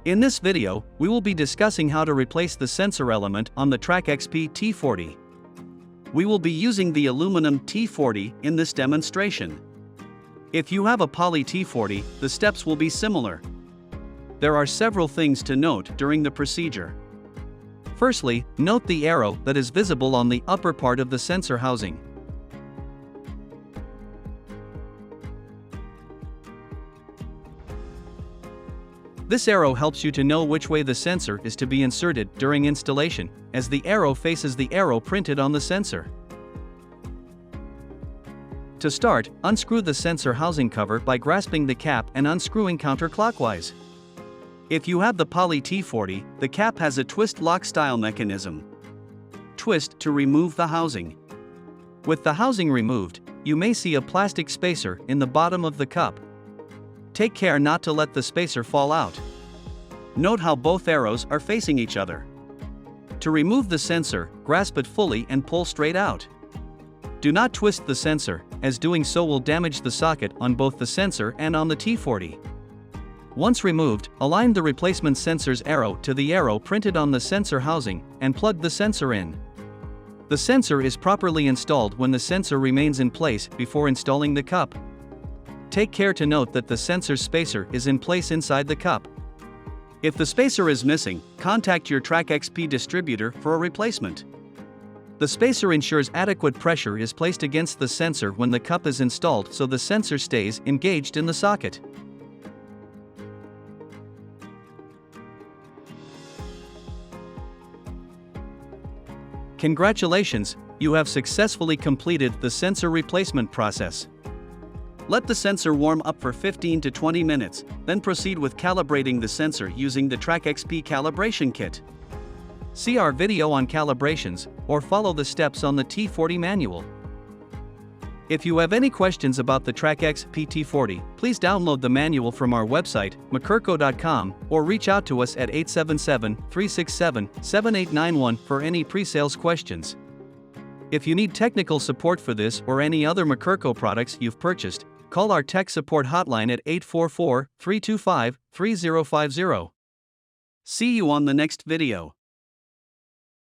In this video, we will be discussing how to replace the sensor element on the TracXP T40. We will be using the aluminum T40 in this demonstration. If you have a poly T40, the steps will be similar. There are several things to note during the procedure. Firstly, note the arrow that is visible on the upper part of the sensor housing. This arrow helps you to know which way the sensor is to be inserted during installation, as the arrow faces the arrow printed on the sensor. To start, unscrew the sensor housing cover by grasping the cap and unscrewing counterclockwise. If you have the poly T40, the cap has a twist lock style mechanism. Twist to remove the housing. With the housing removed, you may see a plastic spacer in the bottom of the cup. Take care not to let the spacer fall out. Note how both arrows are facing each other. To remove the sensor, grasp it fully and pull straight out. Do not twist the sensor, as doing so will damage the socket on both the sensor and on the T40. Once removed, align the replacement sensor's arrow to the arrow printed on the sensor housing, and plug the sensor in. The sensor is properly installed when the sensor remains in place before installing the cup. Take care to note that the sensor's spacer is in place inside the cup. If the spacer is missing, contact your TracXP distributor for a replacement. The spacer ensures adequate pressure is placed against the sensor when the cup is installed so the sensor stays engaged in the socket. Congratulations, you have successfully completed the sensor replacement process. Let the sensor warm up for 15 to 20 minutes, then proceed with calibrating the sensor using the TracXP calibration kit. See our video on calibrations, or follow the steps on the T40 manual. If you have any questions about the TracXP T40, please download the manual from our website, Macurco.com, or reach out to us at 877-367-7891 for any pre-sales questions. If you need technical support for this or any other Macurco products you've purchased, call our tech support hotline at 844-325-3050. See you on the next video.